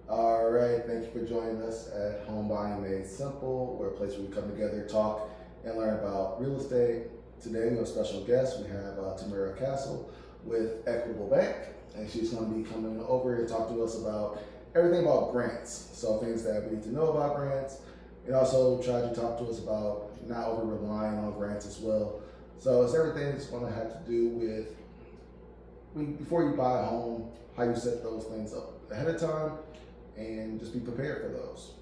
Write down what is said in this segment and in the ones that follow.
All right, thank you for joining us at Home Buying Made Simple. We're a place where we come together, talk, and learn about real estate. Today we have a special guest. We have Tamara Castle with Equitable Bank, and she's going to be coming over here to talk to us about everything about grants. So things that we need to know about grants, and also try to talk to us about not over relying on grants as well. So it's everything that's going to have to do with before you buy a home, how you set those things up ahead of time, and just be prepared for those.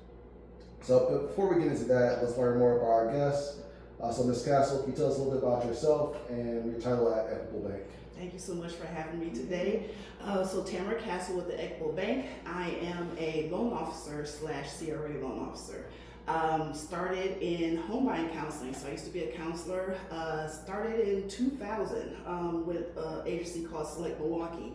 So but before we get into that, let's learn more about our guests. So Ms. Castle, can you tell us a little bit about yourself and your title at Equitable Bank? Thank you so much for having me today. So Tamara Castle with the Equitable Bank. I am a loan officer / CRA loan officer. Started in home buying counseling. So I used to be a counselor. Started in 2000 with an agency called Select Milwaukee,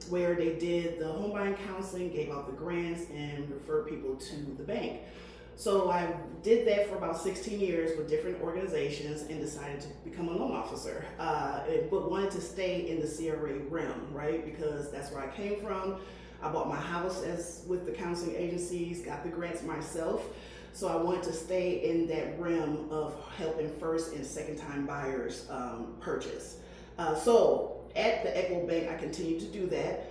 where they did the home buying counseling, gave out the grants, and referred people to the bank. So I did that for about 16 years with different organizations and decided to become a loan officer, but wanted to stay in the CRA realm, right? Because that's where I came from. I bought my house with the counseling agencies, got the grants myself. So I wanted to stay in that realm of helping first and second time buyers purchase. So at the Equitable Bank, I continue to do that.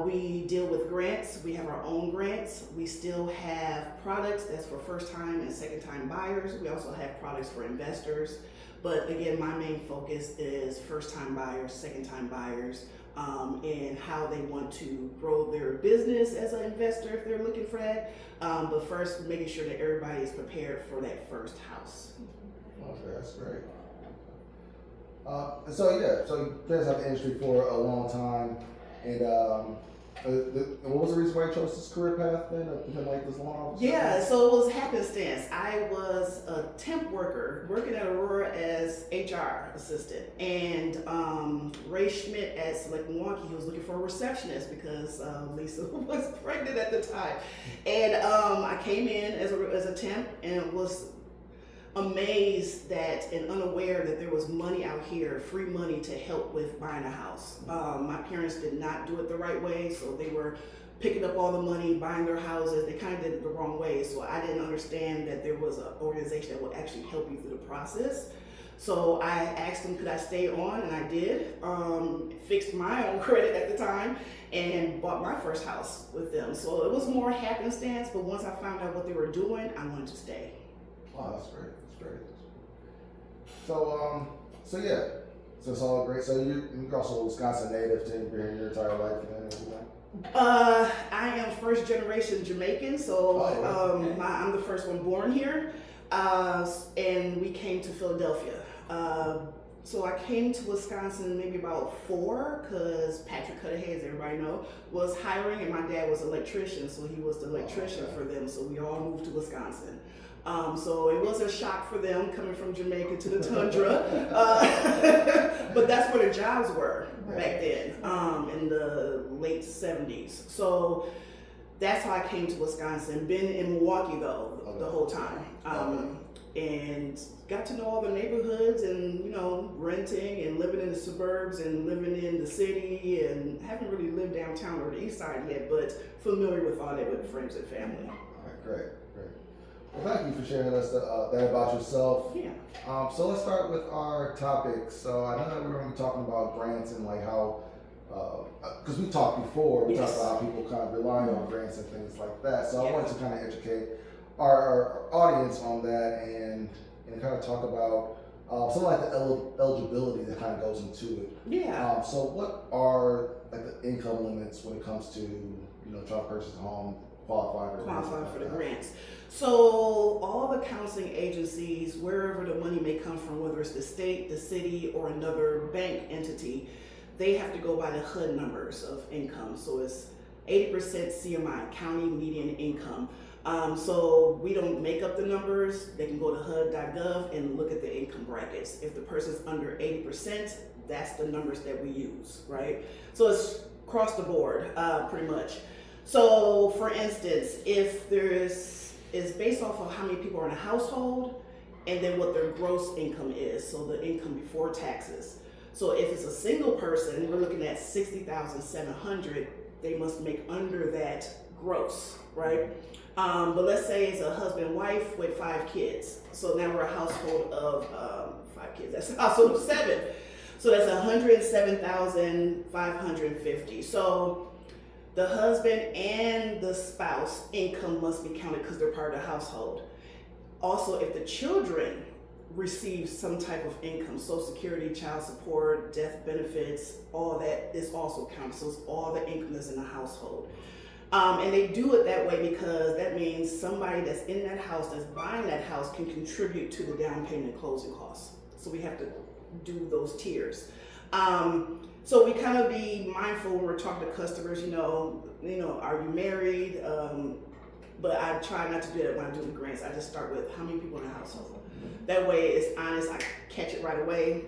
We deal with grants. We have our own grants. We still have products that's for first time and second time buyers. We also have products for investors. But again, my main focus is first time buyers, second time buyers, and how they want to grow their business as an investor if they're looking for that. But first, making sure that everybody is prepared for that first house. Okay, that's great. So you guys have the industry for a long time, and what was the reason why you chose this career path then, to become like this loan officer? Yeah, so it was happenstance. I was a temp worker working at Aurora as HR assistant, and Ray Schmidt at Select Milwaukee, he was looking for a receptionist because Lisa was pregnant at the time, and I came in as a temp and was amazed that and unaware that there was money out here, free money to help with buying a house. My parents did not do it the right way, so they were picking up all the money, buying their houses. They kind of did it the wrong way, so I didn't understand that there was an organization that would actually help you through the process. So I asked them, could I stay on, and I did. Fixed my own credit at the time and bought my first house with them. So it was more happenstance, but once I found out what they were doing, I wanted to stay. Wow, that's great. That's great. So it's all great. So you're also a Wisconsin native, too. You've been here your entire life and everything. I am first generation Jamaican, so I'm the first one born here, and we came to Philadelphia. So I came to Wisconsin maybe about 4, because Patrick Cudahy, as everybody know, was hiring, and my dad was an electrician, so he was the electrician for them. So we all moved to Wisconsin. So it was a shock for them coming from Jamaica to the tundra, but that's where the jobs were back then, in the late 70s. So that's how I came to Wisconsin. Been in Milwaukee though the whole time, and got to know all the neighborhoods, and renting and living in the suburbs and living in the city, and haven't really lived downtown or the east side yet, but familiar with all that with friends and family. All right, great. Well, thank you for sharing us that about yourself. Yeah. So let's start with our topic. So I know that we were going to be talking about grants and like how, because we talked before, we talked about how people kind of rely on grants and things like that. So I wanted to kind of educate our audience on that and kind of talk about some like the eligibility that kind of goes into it. Yeah. So what are like the income limits when it comes to trying to purchase a home? Qualify for the grants. So all the counseling agencies, wherever the money may come from, whether it's the state, the city, or another bank entity, they have to go by the HUD numbers of income. So it's 80% CMI, county median income. So we don't make up the numbers. They can go to HUD.gov and look at the income brackets. If the person's under 80%, that's the numbers that we use, right? So it's across the board, pretty much. So, for instance, if it's based off of how many people are in a household, and then what their gross income is, so the income before taxes. So, if it's a single person, we're looking at $60,700. they must make under that gross, right? But let's say it's a husband and wife with 5 kids. So now we're a household of 5 kids. That's a household of 7. So that's 107,550. So the husband and the spouse income must be counted because they're part of the household. Also, if the children receive some type of income, Social Security, child support, death benefits, all that is also counted. So it's all the income that's in the household. And they do it that way because that means somebody that's in that house, that's buying that house, can contribute to the down payment and closing costs. So we have to do those tiers. So we kind of be mindful when we're talking to customers, you know, are you married? But I try not to do that when I do the grants. I just start with how many people in the household. That way it's honest, I catch it right away,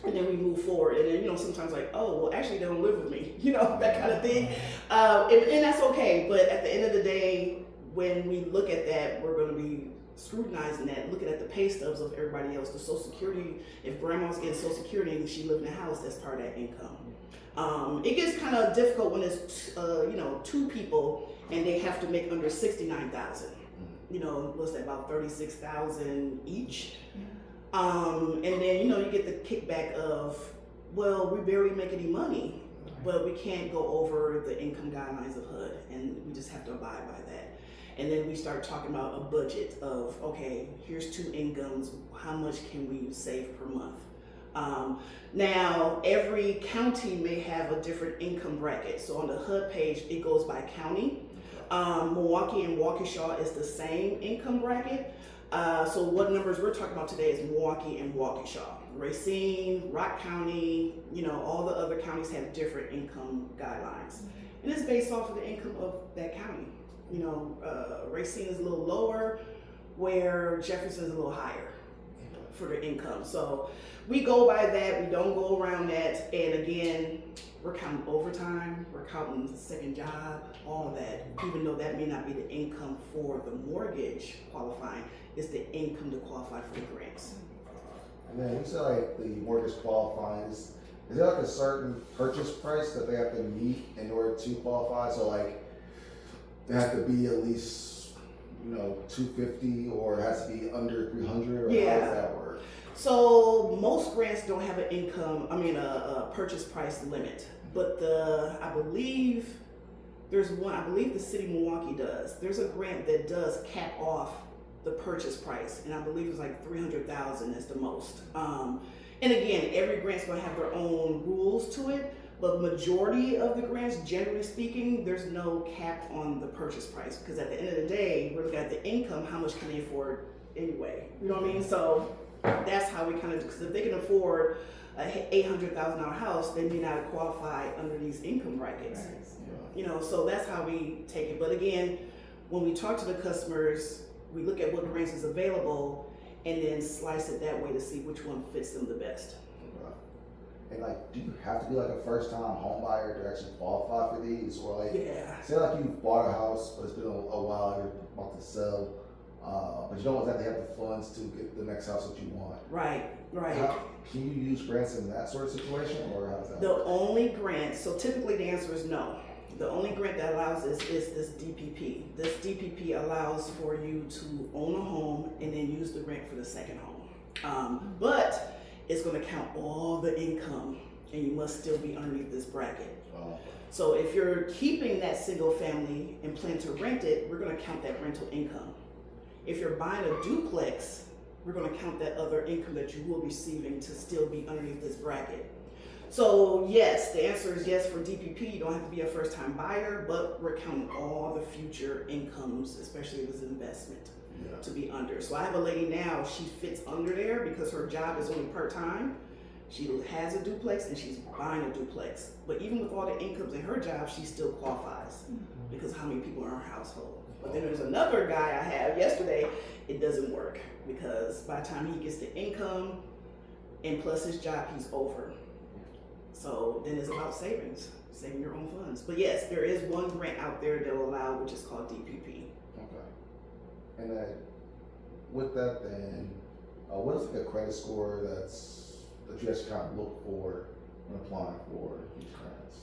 and then we move forward. And then, sometimes like, oh, well, actually they don't live with me, that kind of thing. And that's okay. But at the end of the day, when we look at that, we're going to be scrutinizing that, looking at the pay stubs of everybody else. The Social Security, if grandma's getting Social Security and she lives in a house, that's part of that income. It gets kind of difficult when it's 2 people and they have to make under 69,000. What's that, about 36,000 each? And then you get the kickback of, well, we barely make any money, but we can't go over the income guidelines of HUD, and we just have to abide by that. And then we start talking about a budget of, okay, here's 2 incomes, how much can we save per month? Now, every county may have a different income bracket. So on the HUD page, it goes by county. Milwaukee and Waukesha is the same income bracket. So what numbers we're talking about today is Milwaukee and Waukesha. Racine, Rock County, all the other counties have different income guidelines. And it's based off of the income of that county. Racine is a little lower, where Jefferson is a little higher for their income. So we go by that, we don't go around that. And again, we're counting overtime, we're counting second job, all of that, even though that may not be the income for the mortgage qualifying, it's the income to qualify for the grants. And then you said like the mortgage qualifying, is there like a certain purchase price that they have to meet in order to qualify? So like they have to be at least $250, or it has to be under $300, or Yeah. how does that work? So most grants don't have an a purchase price limit, but I believe there's one, I believe the city of Milwaukee does. There's a grant that does cap off the purchase price, and I believe it's like $300,000 is the most. And again, every grant's gonna have their own rules to it, but majority of the grants, generally speaking, there's no cap on the purchase price, because at the end of the day, we're looking at the income, how much can they afford anyway? You know what I mean? So that's how we kind of, because if they can afford a $800,000 house, they may not qualify under these income brackets. So that's how we take it. But again, when we talk to the customers, we look at what grants is available and then slice it that way to see which one fits them the best. And like, do you have to be like a first-time home buyer to actually qualify for these, or like, say like you bought a house, but it's been a while, you're about to sell, but you don't exactly have the funds to get the next house that you want. Right. Can you use grants in that sort of situation, or how does that The work? only grant, so typically the answer is no. The only grant that allows this is this DPP. This DPP allows for you to own a home and then use the grant for the second home. But it's going to count all the income, and you must still be underneath this bracket. So if you're keeping that single family and plan to rent it, we're going to count that rental income. If you're buying a duplex, we're going to count that other income that you will be receiving to still be underneath this bracket. So yes, the answer is yes for DPP. You don't have to be a first-time buyer, but we're counting all the future incomes, especially if it's an investment, to be under. So I have a lady now, she fits under there because her job is only part-time. She has a duplex and she's buying a duplex. But even with all the incomes in her job, she still qualifies because of how many people are in her household. But then there's another guy I had yesterday, it doesn't work because by the time he gets the income and plus his job, he's over. So then it's about saving your own funds. But yes, there is one grant out there that will allow, which is called DPP. Okay. And then with that, then what is like a credit score that you actually kind of look for when applying for these grants?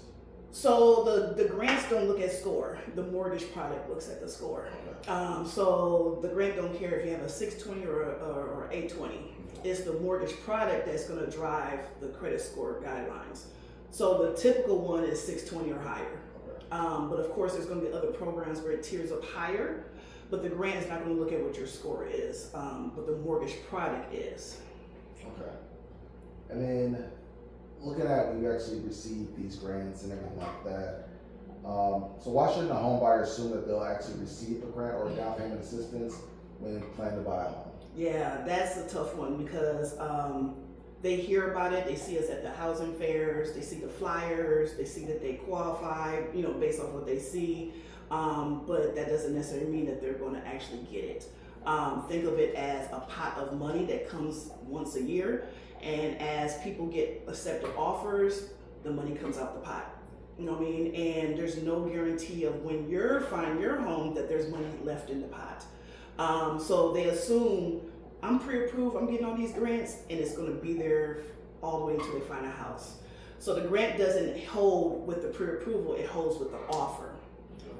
So the grants don't look at score. The mortgage product looks at the score. Okay. So the grant don't care if you have a 620 or 820. It's the mortgage product that's going to drive the credit score guidelines. So the typical one is 620 or higher. Okay. But of course, there's going to be other programs where it tiers up higher. But the grant is not going to look at what your score is. But the mortgage product is. Okay. And then looking at when you actually receive these grants and everything like that, so why shouldn't a home buyer assume that they'll actually receive a grant or a down payment assistance when planning to buy a home? Yeah, that's a tough one because they hear about it, they see us at the housing fairs, they see the flyers, they see that they qualify, based off what they see, but that doesn't necessarily mean that they're going to actually get it. Think of it as a pot of money that comes once a year, and as people get accepted offers, the money comes out the pot. You know what I mean? And there's no guarantee of when you're finding your home that there's money left in the pot. So they assume I'm pre-approved, I'm getting all these grants, and it's going to be there all the way until they find a house. So the grant doesn't hold with the pre-approval, it holds with the offer.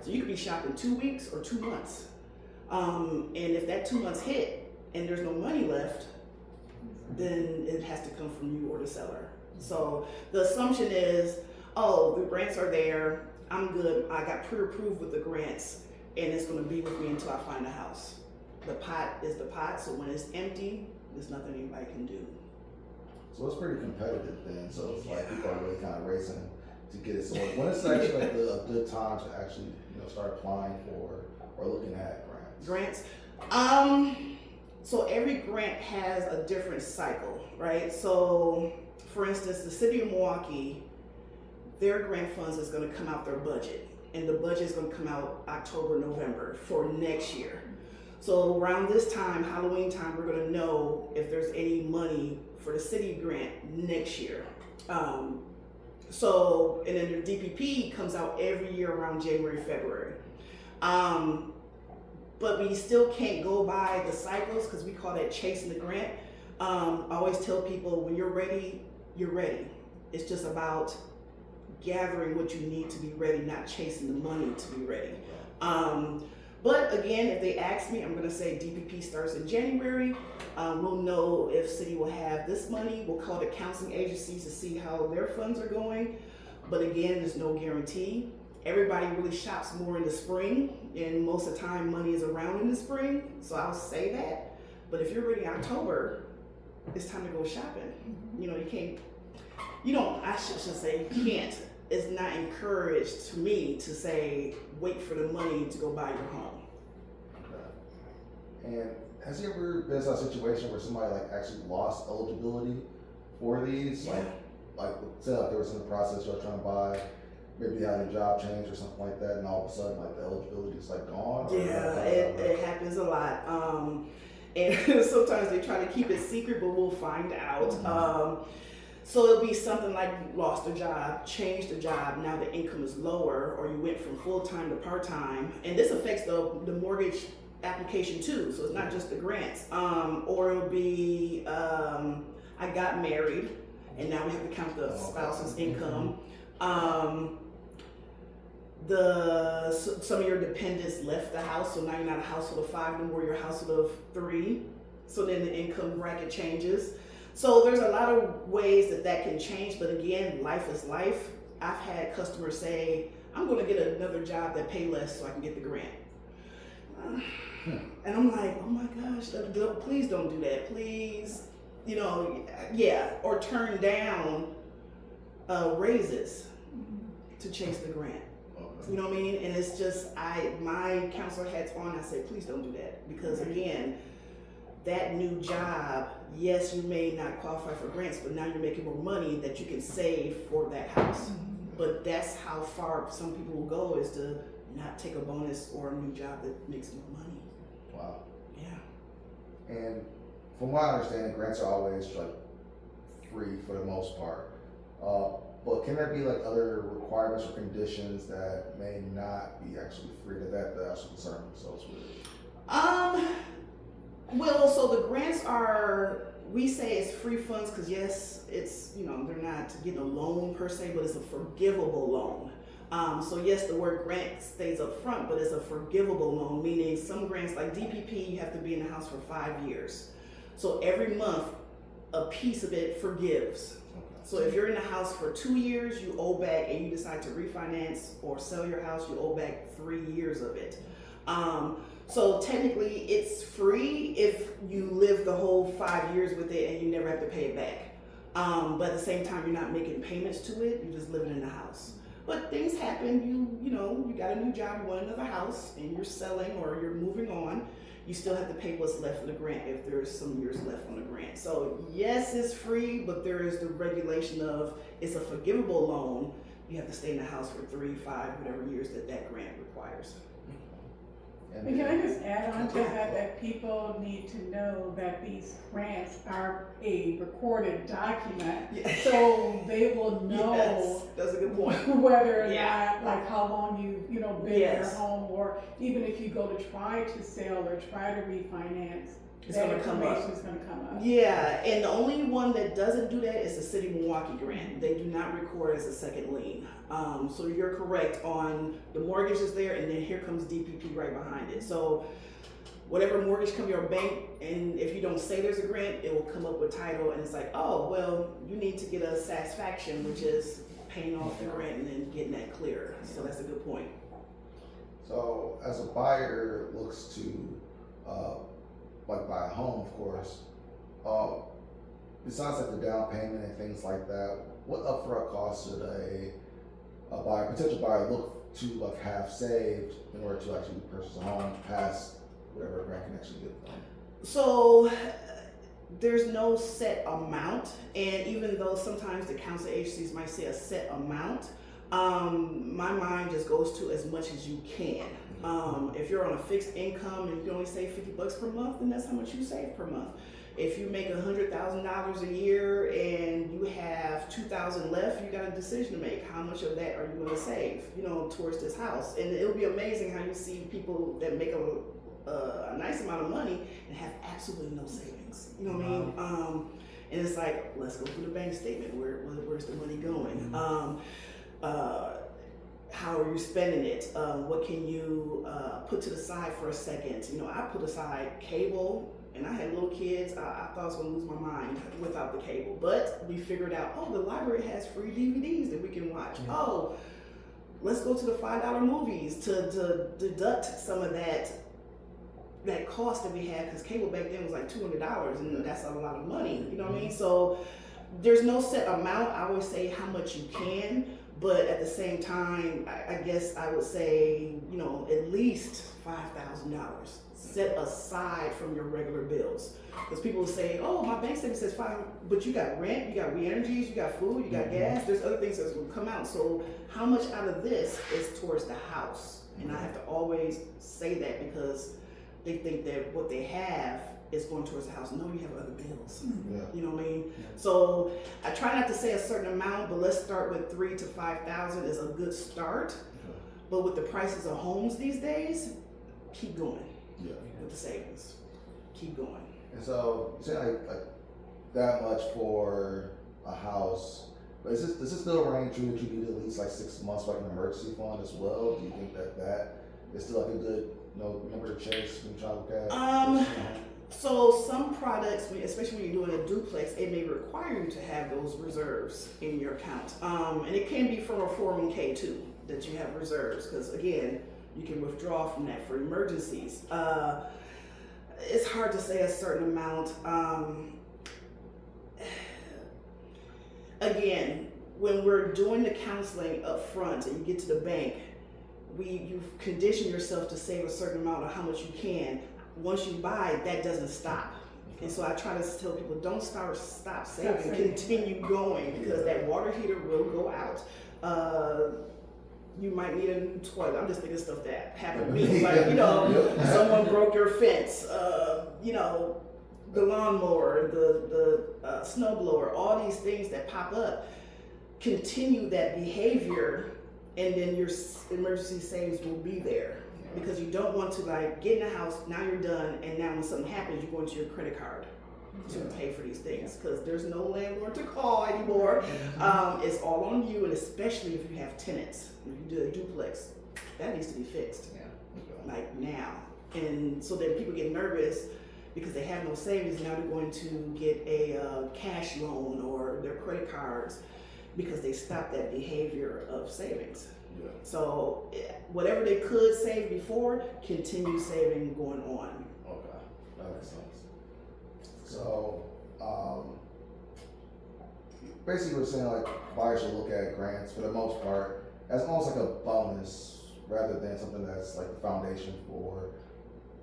So you could be shopping 2 weeks or 2 months. And if that 2 months hit and there's no money left, then it has to come from you or the seller. So the assumption is, oh, the grants are there, I'm good, I got pre-approved with the grants, and it's going to be with me until I find a house. The pot is the pot, so when it's empty, there's nothing anybody can do. So it's pretty competitive then. So it's like people are really kind of racing to get it. So when is actually like a good time to actually start applying for or looking at grants? So every grant has a different cycle, right? So for instance, the city of Milwaukee, their grant funds is going to come out their budget, and the budget is going to come out October, November for next year. So around this time, Halloween time, we're going to know if there's any money for the city grant next year. And then the DPP comes out every year around January, February. But we still can't go by the cycles because we call that chasing the grant. I always tell people, when you're ready, you're ready. It's just about gathering what you need to be ready, not chasing the money to be ready. But again, if they ask me, I'm going to say DPP starts in January. We'll know if city will have this money. We'll call the counseling agencies to see how their funds are going. But again, there's no guarantee. Everybody really shops more in the spring, and most of the time money is around in the spring. So I'll say that. But if you're ready in October, it's time to go shopping. I should say you can't. It's not encouraged to me to say, wait for the money to go buy your home. Okay. And has there ever been a situation where somebody actually lost eligibility for these? Yeah. Like say they were in the process of trying to buy, maybe they had a job change or something like that, and all of a sudden the eligibility is gone? Yeah, it happens a lot. And sometimes they try to keep it secret, but we'll find out. Mm-hmm. So it'll be something like you lost a job, changed a job, now the income is lower, or you went from full-time to part-time. And this affects the mortgage application too, so it's not just the grants. Or it'll be, I got married, and now we have to count the spouse's income. Some of your dependents left the house, so now you're not a household of 5 anymore, you're a household of 3. So then the income bracket changes. So there's a lot of ways that can change, but again, life is life. I've had customers say, I'm going to get another job that pay less so I can get the grant. And I'm like, oh my gosh, please don't do that. Please, or turn down raises to chase the grant. Okay. You know what I mean? And it's just, my counselor hat's on, I say, please don't do that. Because again, that new job, yes, you may not qualify for grants, but now you're making more money that you can save for that house. But that's how far some people will go, is to not take a bonus or a new job that makes more money. Wow. Yeah. And from what I understand, grants are always free for the most part. But can there be other requirements or conditions that may not be actually free that actually concern themselves with? Well, so the grants we say it's free funds because yes, it's, they're not getting a loan per se, but it's a forgivable loan. So yes, the word grant stays up front, but it's a forgivable loan, meaning some grants like DPP, you have to be in the house for 5 years. So every month, a piece of it forgives. So if you're in the house for 2 years, you owe back, and you decide to refinance or sell your house, you owe back 3 years of it. So technically it's free if you live the whole 5 years with it and you never have to pay it back. But at the same time, you're not making payments to it, you're just living in the house. But things happen, you got a new job, you want another house, and you're selling or you're moving on. You still have to pay what's left of the grant if there's some years left on the grant. So yes, it's free, but there is the regulation of it's a forgivable loan. You have to stay in the house for 3, 5, whatever years that grant requires. And can I just add on to that people need to know that these grants are a recorded document, Yes. so they will know Yes, that's a good point. whether or Yeah. not, like how long you've been in Yes. your home, or even if you go to try to sell or try to refinance, It's that gonna come up. information is going to come up. Yeah, and the only one that doesn't do that is the City of Milwaukee grant. They do not record as a second lien. So you're correct on the mortgage is there, and then here comes DPP right behind it. So whatever mortgage come your bank, and if you don't say there's a grant, it will come up with title, and it's like, oh, well, you need to get a satisfaction, which is paying off the grant and then getting that clear. So that's a good point. So as a buyer looks to buy a home, of course, besides like the down payment and things like that, what upfront costs should a potential buyer look to have saved in order to actually purchase a home past whatever grant can actually give them? So there's no set amount, and even though sometimes the council agencies might say a set amount, my mind just goes to as much as you can. If you're on a fixed income and you can only save $50 per month, then that's how much you save per month. If you make $100,000 a year and you have $2,000 left, you got a decision to make. How much of that are you going to save, towards this house? And it'll be amazing how you see people that make a nice amount of money and have absolutely no savings. You know what I mean? And it's like, let's go through the bank statement. Where's the money going? How are you spending it? What can you put to the side for a second? I put aside cable, and I had little kids. I thought I was going to lose my mind without the cable, but we figured out, the library has free DVDs that we can watch. Yeah. Let's go to the $5 movies to deduct some of that cost that we had, because cable back then was like $200, and that's a lot of money. You know what I mean? So there's no set amount. I always say how much you can. But at the same time, I guess I would say, at least $5,000 set aside from your regular bills. Because people will say, my bank statement says $5,000, but you got rent, you got re-energies, you got food, you got gas, there's other things that's going to come out. So how much out of this is towards the house? And I have to always say that, because they think that what they have is going towards the house. No, you have other bills. Yeah. You know what I mean? Yeah. So I try not to say a certain amount, but let's start with $3,000 to $5,000 is a good start. But with the prices of homes these days, keep going Yeah. with the savings. Keep going. And so you say like that much for a house, but does this still ring true that you need at least like 6 months for like an emergency fund as well? Do you think that is still like a good number to chase when you try to look at? So some products, especially when you're doing a duplex, it may require you to have those reserves in your account. And it can be from a 401k too, that you have reserves, because again, you can withdraw from that for emergencies. It's hard to say a certain amount. Again, when we're doing the counseling up front and you get to the bank, you condition yourself to save a certain amount of how much you can. Once you buy, that doesn't stop. And so I try to tell people, don't stop saving, continue going, because that water heater will go out. You might need a new toilet. I'm just thinking stuff that happened to me. Like, someone broke your fence, the lawnmower, the snow blower, all these things that pop up. Continue that behavior, and then your emergency savings will be there. Because you don't want to get in the house, now you're done, and now when something happens, you go into your credit card. to pay for these things, because there's no landlord to call anymore. It's all on you, and especially if you have tenants. If you do a duplex, that needs to be fixed, like now. And so then people get nervous because they have no savings. Now they're going to get a cash loan or their credit cards because they stopped that behavior of savings. Yeah. So whatever they could save before, continue saving going on. Okay, that makes sense. So, basically we're saying like buyers should look at grants for the most part as almost like a bonus rather than something that's like the foundation for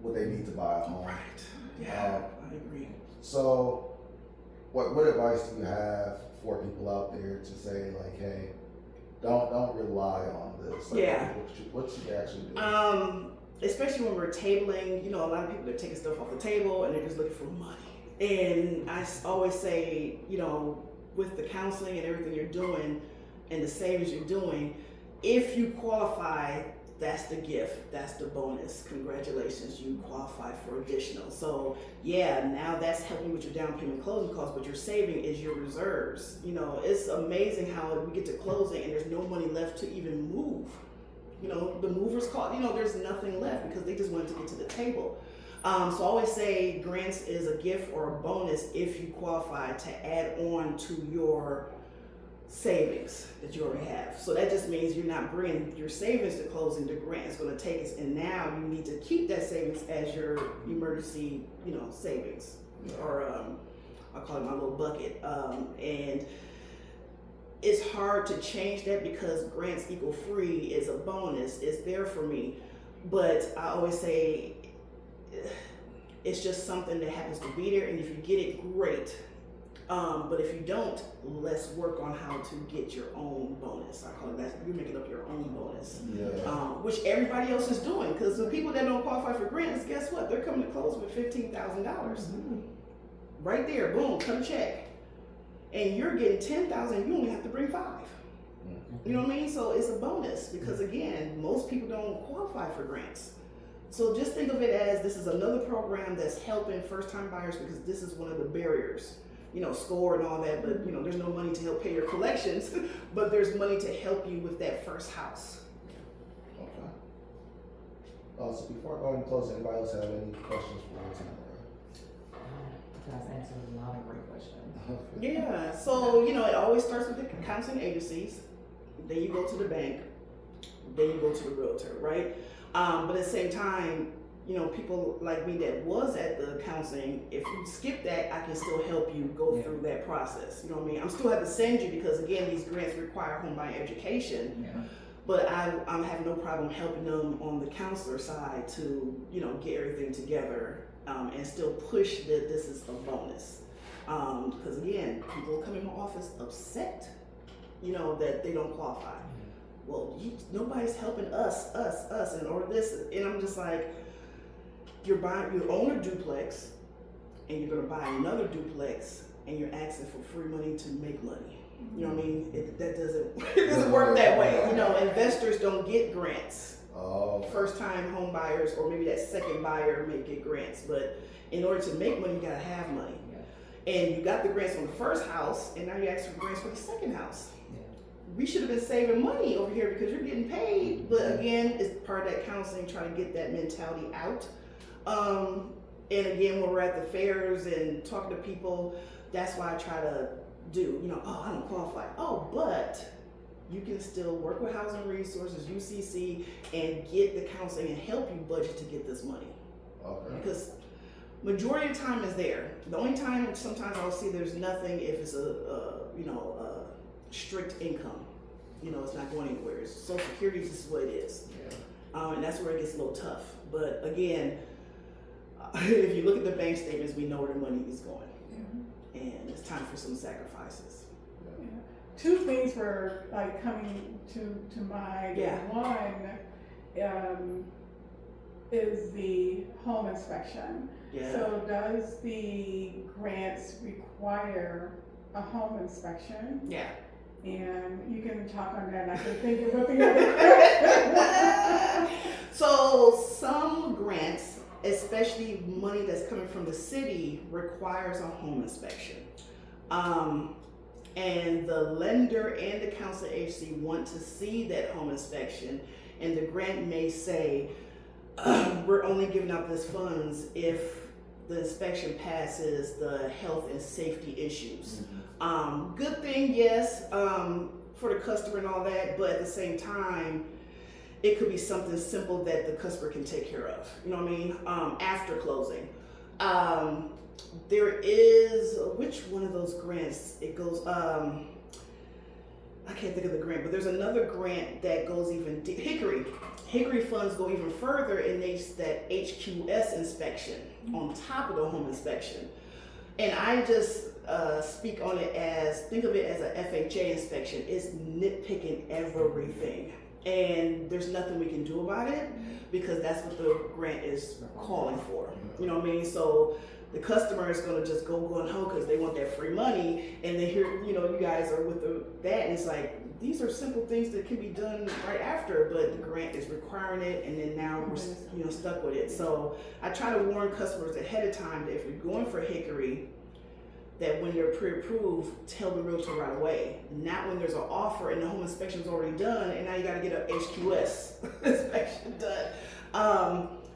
what they need to buy a home. Right. Yeah, I agree. So, what advice do you have for people out there to say like, hey, don't rely on this? Like, Yeah. What should they actually do? Especially when we're tabling, a lot of people are taking stuff off the table and they're just looking for money. And I always say, with the counseling and everything you're doing and the savings you're doing, if you qualify, that's the gift, that's the bonus. Congratulations, you qualify for additional. So yeah, now that's helping with your down payment closing costs, but your saving is your reserves. It's amazing how we get to closing and there's no money left to even move. The movers call, there's nothing left because they just wanted to get to the table. So I always say grants is a gift or a bonus if you qualify to add on to your savings that you already have. So that just means you're not bringing your savings to closing. The grant is going to take us, and now you need to keep that savings as your emergency, savings, or I call it my little bucket. And it's hard to change that because grants equal free is a bonus. It's there for me, but I always say it's just something that happens to be there, and if you get it, great. But if you don't, let's work on how to get your own bonus. I call it that. You're making up your own bonus, which everybody else is doing. Because the people that don't qualify for grants, guess what? They're coming to close with $15,000. Right there, boom, cut a check, and you're getting $10,000. You only have to bring $5. You know what I mean? So it's a bonus because again, most people don't qualify for grants. So just think of it as this is another program that's helping first-time buyers because this is one of the barriers. Score and all that, but there's no money to help pay your collections, but there's money to help you with that first house. Okay. So before I go ahead and close, anybody else have any questions for Tamara? You guys answered a lot of great questions. Yeah, so it always starts with the counseling agencies, then you go to the bank, then you go to the realtor, right? But at the same time, people like me that was at the counseling, if you skip that, I can still help you go through that process. You know what I mean? I'm still have to send you because again, these grants require home buying education. Yeah. But I have no problem helping them on the counselor side to, get everything together and still push that this is a bonus. Because again, people come in my office upset, that they don't qualify. Well, nobody's helping us, and or this, and I'm just like, you own a duplex, and you're gonna buy another duplex, and you're asking for free money to make money. You know what I mean? It doesn't work that way. Investors don't get grants. First time home buyers, or maybe that second buyer may get grants, but in order to make money, you gotta have money. And you got the grants on the first house, and now you're asking for grants for the second house. We should have been saving money over here because you're getting paid. But again, it's part of that counseling, trying to get that mentality out. And again, when we're at the fairs and talking to people, that's why I try to do, I don't qualify. Oh, but you can still work with Housing Resources, UCC, and get the counseling and help you budget to get this money. Okay. Because majority of the time is there. The only time sometimes I'll see there's nothing if it's a strict income. It's not going anywhere. It's Social Security is just what it is. And that's where it gets a little tough. But again, if you look at the bank statements, we know where the money is going. And it's time for some sacrifices. Two things were like coming to mind. One is the home inspection. So does the grants require a home inspection? Yeah. And you can talk on that. I can think of what the other. So some grants, especially especially money that's coming from the city, requires a home inspection. And the lender and the council agency want to see that home inspection, and the grant may say, we're only giving out this funds if the inspection passes the health and safety issues. Good thing, yes, for the customer and all that, but at the same time, it could be something simple that the customer can take care of, you know what I mean, after closing. There is, which one of those grants, it goes, I can't think of the grant, but there's another grant that goes even deep. Hickory funds go even further, and it's that HQS inspection on top of the home inspection. And I just speak on it as, think of it as a FHA inspection. It's nitpicking everything. And there's nothing we can do about it because that's what the grant is calling for. You know what I mean? So the customer is going to just go and ho because they want that free money, and then here, you know, you guys are with that, and it's like, these are simple things that can be done right after, but the grant is requiring it, and then now we're, you know, stuck with it. So I try to warn customers ahead of time that if you're going for Hickory, that when you're pre-approved, tell the realtor right away. Not when there's an offer and the home inspection is already done, and now you got to get an HQS inspection done.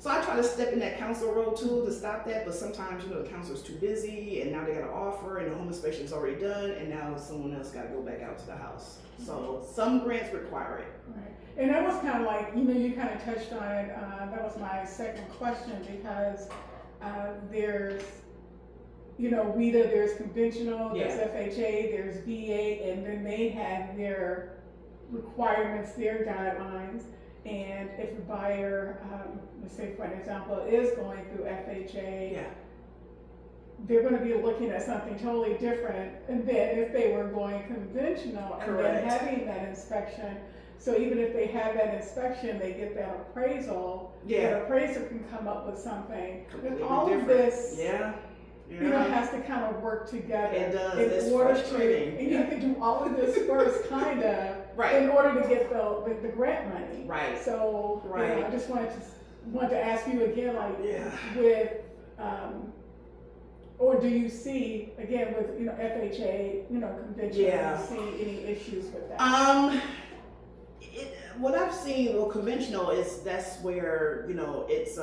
So I try to step in that council role too to stop that, but sometimes, you know, the counselor's too busy, and now they got an offer, and the home inspection is already done, and now someone else got to go back out to the house. So some grants require it. Right. And that was kind of like, you know, you kind of touched on it. That was my second question, because there's, you know, WIDA, there's conventional, there's FHA, there's VA, and then they have their requirements, their guidelines. And if a buyer, let's say for an example, is going through FHA, they're going to be looking at something totally different than if they were going conventional. Correct. And then having that inspection. So even if they have that inspection, they get that appraisal. That appraiser can come up with something. Completely and all different. Of this, you know, has to kind of work together. It does. In It's order frustrating. to, and you have to do all of this first, kind of, in order to get the grant money. Right. So, you know, I just wanted to ask you again, like, with, or do you see, again, with, you know, FHA, you know, conventional, do you see any issues with that? What I've seen, well, conventional is, that's where, you know, it's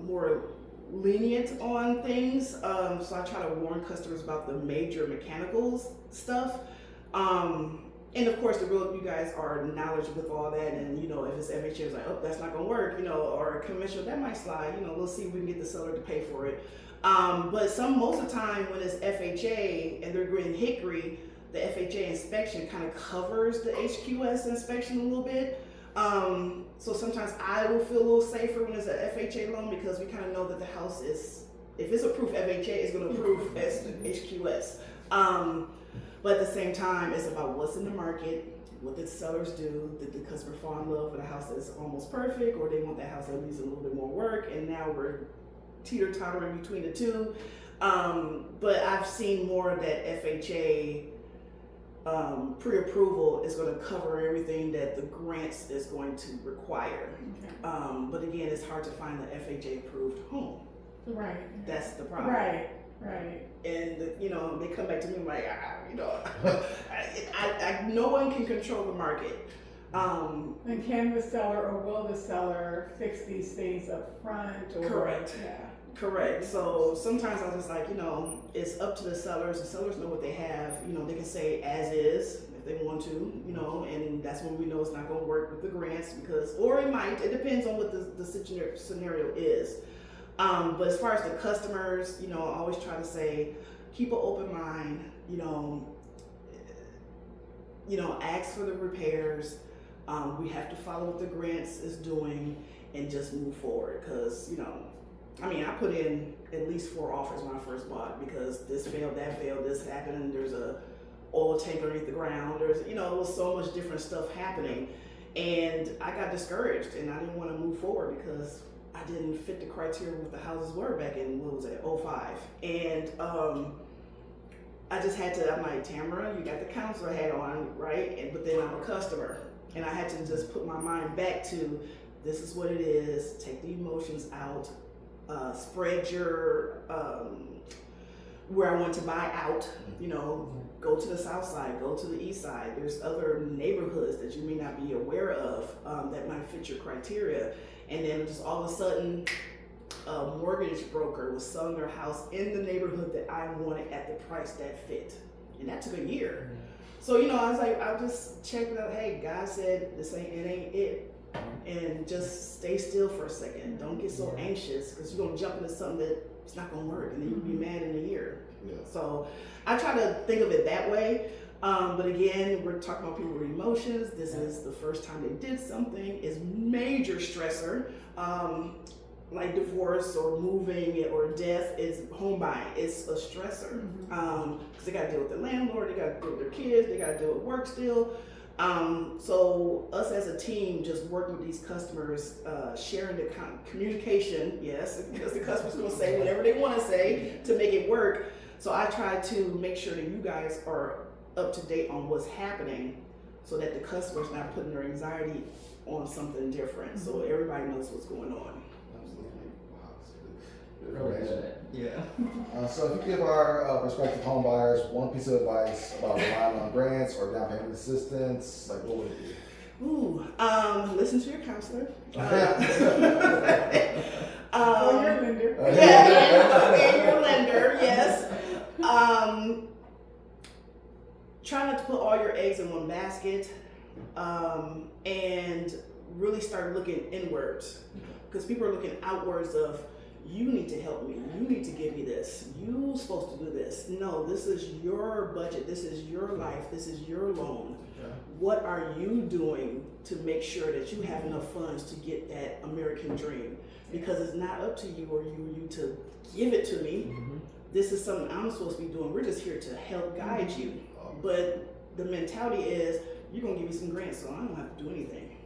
more lenient on things. So I try to warn customers about the major mechanicals stuff. And of course, you guys are knowledgeable with all that, and you know, if it's FHA, it's like, oh, that's not gonna work, you know, or conventional, that might slide, you know, we'll see if we can get the seller to pay for it. But most of the time when it's FHA and they're doing Hickory, the FHA inspection kind of covers the HQS inspection a little bit. So sometimes I will feel a little safer when it's an FHA loan, because we kind of know that the house is, if it's approved FHA, it's going to approve as HQS. But at the same time, it's about what's in the market, what did the sellers do, did the customer fall in love with a house that's almost perfect, or they want that house that needs a little bit more work, and now we're teeter-tottering between the two. But I've seen more that FHA pre-approval is going to cover everything that the grants is going to require. But again, it's hard to find an FHA approved home. Right. That's the problem. Right. And you know, they come back to me like, you know, no one can control the market. And can the seller, or will the seller, fix these things up front? Or, Correct. Correct. So sometimes I was just like, you know, it's up to the sellers. The sellers know what they have. You know, they can say as is if they want to, you know, and that's when we know it's not going to work with the grants, because, or it might. It depends on what the scenario is. But as far as the customers, you know, I always try to say, keep an open mind. You know, ask for the repairs. We have to follow what the grants is doing and just move forward, because, you know, I mean, I put in at least 4 offers when I first bought, because this failed, that failed, this happened, and there's a oil tank underneath the ground. There's, you know, it was so much different stuff happening, and I got discouraged, and I didn't want to move forward because I didn't fit the criteria of what the houses were back in, what was it, 05. And I just had to, I'm like, Tamara, you got the counselor hat on, right? But then I'm a customer, and I had to just put my mind back to, this is what it is, take the emotions out. spread your where I want to buy out, go to the south side, go to the east side. There's other neighborhoods that you may not be aware of that might fit your criteria. And then just all of a sudden, a mortgage broker was selling their house in the neighborhood that I wanted at the price that fit. And that took a year. So, I was like, I'll just check it out. Hey, God said it ain't it. And just stay still for a second. Don't get so anxious because you're going to jump into something that's not going to work. And then you'll be mad in a year. Yeah. So I try to think of it that way. But again, we're talking about people with emotions. This is the first time they did something. It's major stressor. Like divorce or moving or death is home buying. It's a stressor. Because they got to deal with the landlord, they got to deal with their kids, they got to deal with work still. So us as a team just working with these customers, sharing the communication, yes, because the customer's going to say whatever they want to say to make it work. So I try to make sure that you guys are up to date on what's happening so that the customer's not putting their anxiety on something different. So everybody knows what's going on. Absolutely. Wow, that's good. Good Really information. good. Yeah. So if you give our prospective home buyers one piece of advice about relying on grants or down payment assistance, like what would it be? Listen to your counselor. Or your lender. And your lender, yes. Try not to put all your eggs in one basket, and really start looking inwards, because people are looking outwards of, you need to help me, you need to give me this, you're supposed to do this. No, this is your budget, this is your life, this is your loan. Okay. What are you doing to make sure that you have enough funds to get that American dream? Because it's not up to you or you to give it to me. This is something I'm supposed to be doing. We're just here to help guide you. But the mentality is, you're gonna give me some grants, so I don't have to do anything.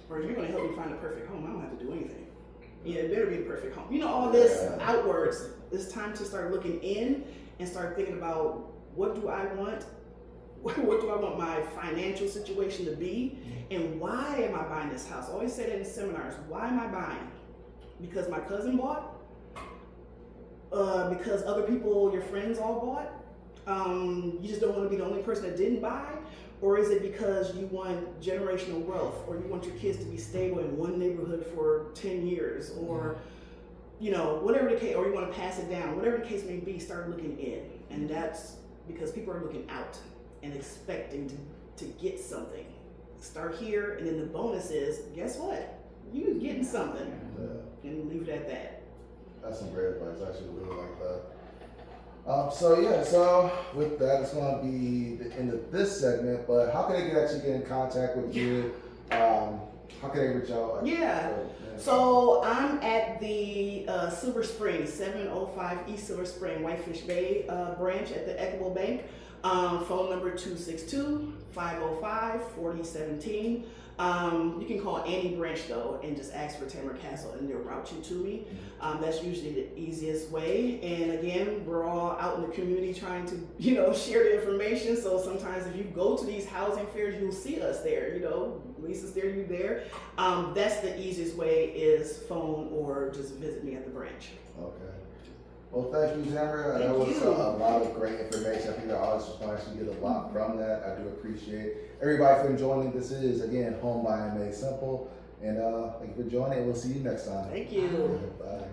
Or you're gonna help me find a perfect home, I don't have to do anything. Yeah, it better be a perfect home. All this outwards. It's time to start looking in and start thinking about, what do I want? What do I want my financial situation to be? And why am I buying this house? I always say that in seminars. Why am I buying? Because my cousin bought? Because other people, your friends all bought? You just don't want to be the only person that didn't buy? Or is it because you want generational wealth, or you want your kids to be stable in one neighborhood for 10 years, or whatever the case, or you want to pass it down, whatever the case may be, start looking in. And that's because people are looking out and expecting to get something. Start here, and then the bonus is, guess what? You're getting something. Yeah. And leave it at that. That's some great advice. I actually really like that. So with that, it's going to be the end of this segment. But how can they actually get in contact with you? How can they reach out? So I'm at the Silver Spring, 705 East Silver Spring, Whitefish Bay branch at the Equitable Bank. Phone number 262-505-4017. You can call any branch though and just ask for Tamara Castle and they'll route you to me. That's usually the easiest way. And again, we're all out in the community trying to, share the information. So sometimes if you go to these housing fairs, you'll see us there, Lisa's there, you there. That's the easiest way, is phone or just visit me at the branch. Okay. Well, thank you, Tamara. That was a lot of great information. I think the audience will actually get a lot from that. I do appreciate everybody for joining. This is, again, Home Buying Made Simple. And thank you for joining. We'll see you next time. Thank you. Bye.